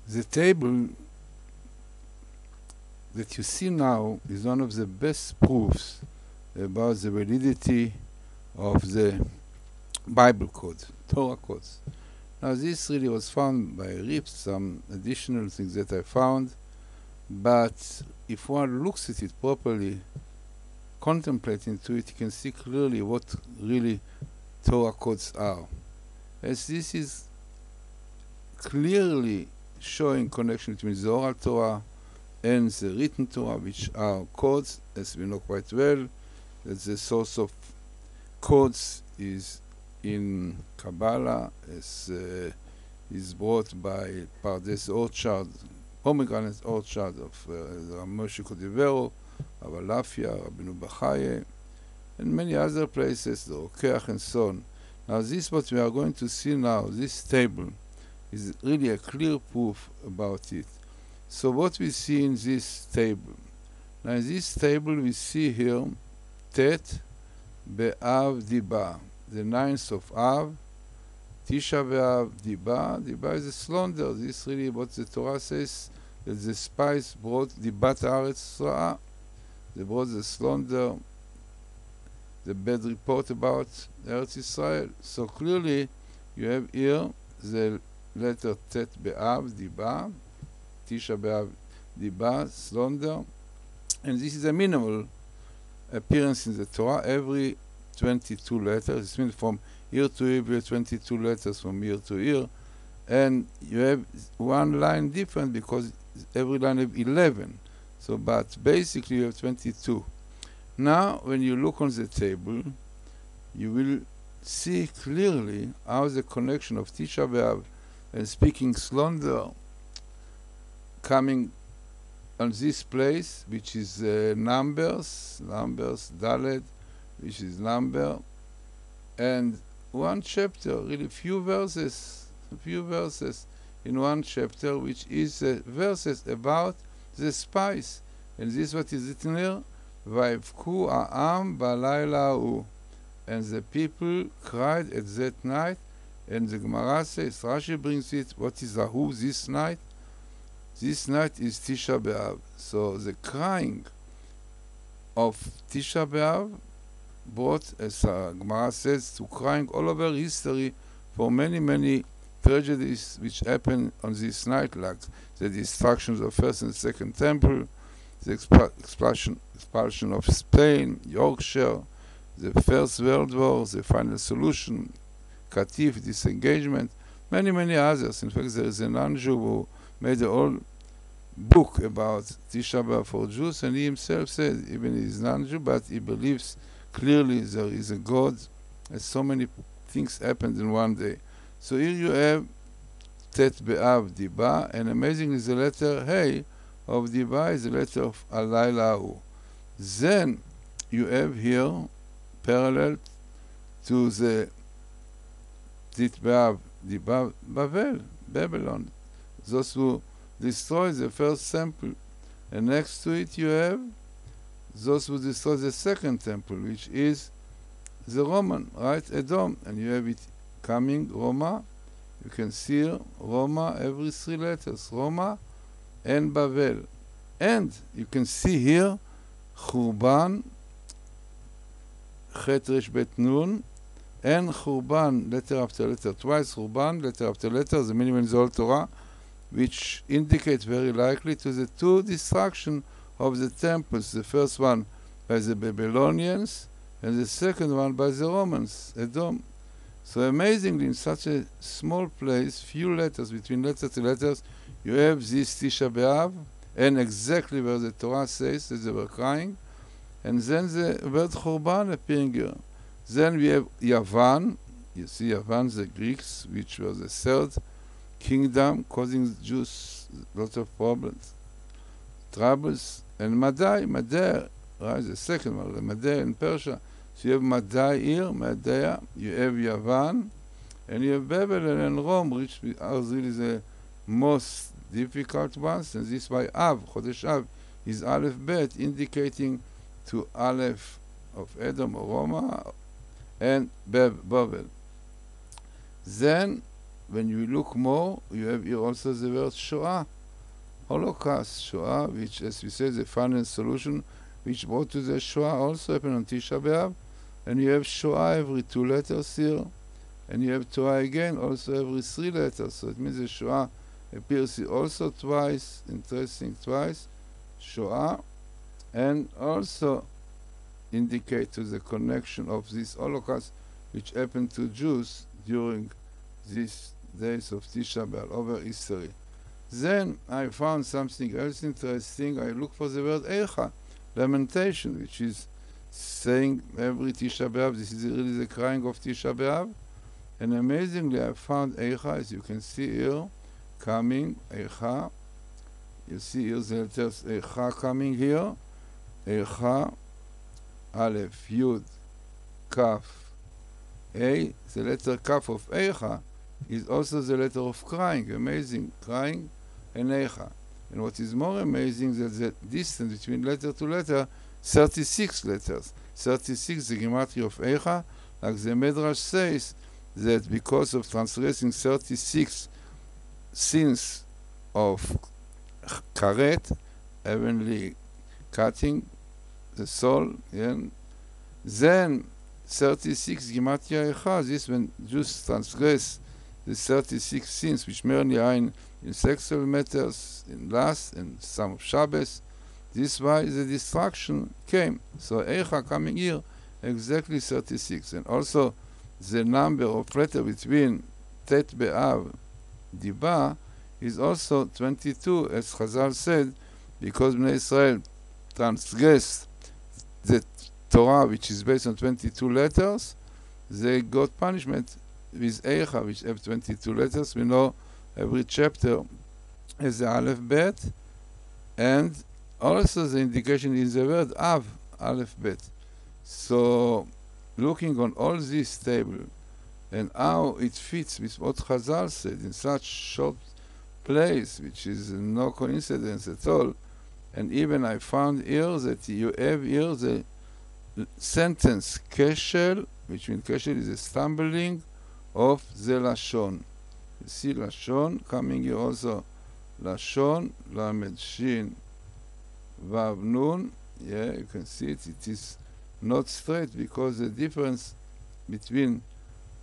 The table that you see now is one of the best proofs about the validity of the Bible code, Torah codes. Now this really was found by Rip, some additional things that I found, but if one looks at it properly, contemplating to it, you can see clearly what really Torah codes are. As this is clearly showing connection between the oral Torah and the written Torah, which are codes, as we know quite well, that the source of codes is in Kabbalah, as is brought by Pardes Orchard, pomegranate orchard of Moshe Cordovero, Avalafia, Rabbeinu Bachaye, and many other places, the Rokeach and so on. Now this what we are going to see now, this table, is really a clear proof about it. So what we see in this table, now in this table we see here Tet Be'av Diba, the 9th of Av, Tisha B'Av Diba. Diba is a slaughter. This really what the Torah says, that the spies brought Dibat Haaretz Ra'ah. They brought the slaughter, the bad report about Eretz Israel. So clearly you have here the letter Tet Be'av Diba, Tisha B'Av Diba, slaughter, and this is a minimal appearance in the Torah. Every 22 letters, it means from year to year, we have 22 letters from year to year, and you have one line different because every line have 11. So, but basically you have 22. Now, when you look on the table, you will see clearly how the connection of Tisha B'Av and speaking slaughter coming on this place, which is numbers, Dalet, which is number, and one chapter, really few verses in one chapter, which is verses about the spies. And this is what is written here, Vayivku ha'am b'alayla hu. And the people cried at that night, and the Gemara says, Rashi brings it, what is Ahu this night? This night is Tisha B'Av. So the crying of Tisha B'Av brought, as Gemara says, to crying all over history for many, many tragedies which happened on this night, like the destruction of first and second temple, the expulsion of Spain, Yorkshire, the First World War, the final solution, Katif, disengagement, many, many others. In fact, there is a non-Jew who made a whole book about Tisha B'Av for Jews, and he himself said, even he is non-Jew, but he believes clearly there is a God, and so many things happened in one day. So here you have Tet B'Av Diba, and amazingly the letter Hey of Diba is the letter of Alayla Hu. Then you have here, parallel to the Tet B'Av Diba, Babylon, those who destroyed the first temple. And next to it you have those who destroyed the second temple, which is the Roman, right? Edom. And you have it coming, Roma. You can see here, Roma, every 3 letters, Roma and Bavel. And you can see here, Churban, Chet Resh Bet Nun, and Churban, letter after letter, twice Churban, letter after letter, the minimum in the whole Torah, which indicates very likely to the 2 destruction of the temples, the first one by the Babylonians, and the second one by the Romans, Edom. So amazingly, in such a small place, few letters, between letter to letters, you have this Tisha B'Av, and exactly where the Torah says that they were crying, and then the word Churban appearing here. Then we have Yavan, you see Yavan, the Greeks, which was the 3rd kingdom, causing the Jews lots of problems, troubles, and Madai, right, the second one, the Madai in Persia. So you have Madai here, Madai, you have Yavan, and you have Babylon and Rome, which are really the most difficult ones, and this is why Av, Chodesh Av, is Aleph Bet, indicating to Aleph of Edom or Roma, and Babel. Then when you look more, you have here also the word Shoah, Holocaust, Shoah, which, as we said, the final solution, which brought to the Shoah, also happened on Tisha B'Av. And you have Shoah every 2 letters here, and you have Torah again, also every 3 letters. So it means the Shoah appears here also twice, interesting, twice, Shoah, and also indicate to the connection of this Holocaust which happened to Jews during these days of Tisha B'Av over history. Then I found something else interesting. I looked for the word Eicha, lamentation, which is saying every Tisha B'Av, this is really the crying of Tisha B'Av. And amazingly, I found Eicha, as you can see here, coming, Eicha. You see here the letters Eicha coming here. Eicha, Aleph, Yud, Kaf, A. The letter Kaf of Eicha is also the letter of crying. Amazing, crying and Eicha. And what is more amazing is that the distance between letter to letter, 36 letters. 36, the gematria of Eicha, like the Midrash says, that because of transgressing 36 sins of karet, heavenly cutting the soul, and then 36 gematria Eicha, this when Jews transgress the 36 sins which merely are in sexual matters, in lust, and some of Shabbos. This is why the destruction came. So Eicha coming here, exactly 36. And also the number of letters between Tet B'Av, Diba, is also 22, as Chazal said, because Bnei Israel transgressed the Torah, which is based on 22 letters, they got punishment with Eicha, which have 22 letters. We know every chapter has the Aleph Bet, and also the indication is the word Av, Aleph Bet. So, looking on all this table and how it fits with what Chazal said in such short place, which is no coincidence at all, and even I found here that you have here the sentence Keshel, which means Keshel is a stumbling of the Lashon. You see Lashon coming here also. Lashon, Lamed Shin, Vav Nun. Yeah, you can see it. It is not straight because the difference between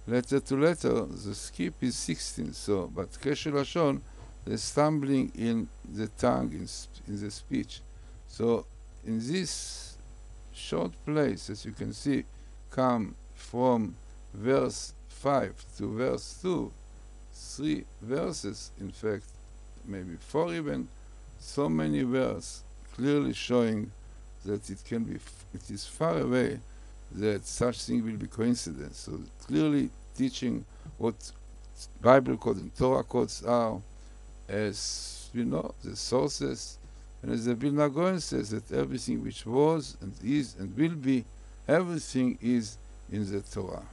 letter to letter, the skip is 16. So, but Keshel Lashon, the stumbling in the tongue, in the speech. So, in this short place, as you can see, come from verse 5 to verse 2, 3 verses, in fact, maybe 4 even, so many verses, clearly showing that it is far away that such thing will be coincidence. So clearly teaching what Bible codes and Torah codes are, as we know, the sources, and as the Vilna Gaon says, that everything which was and is and will be, everything is in the Torah.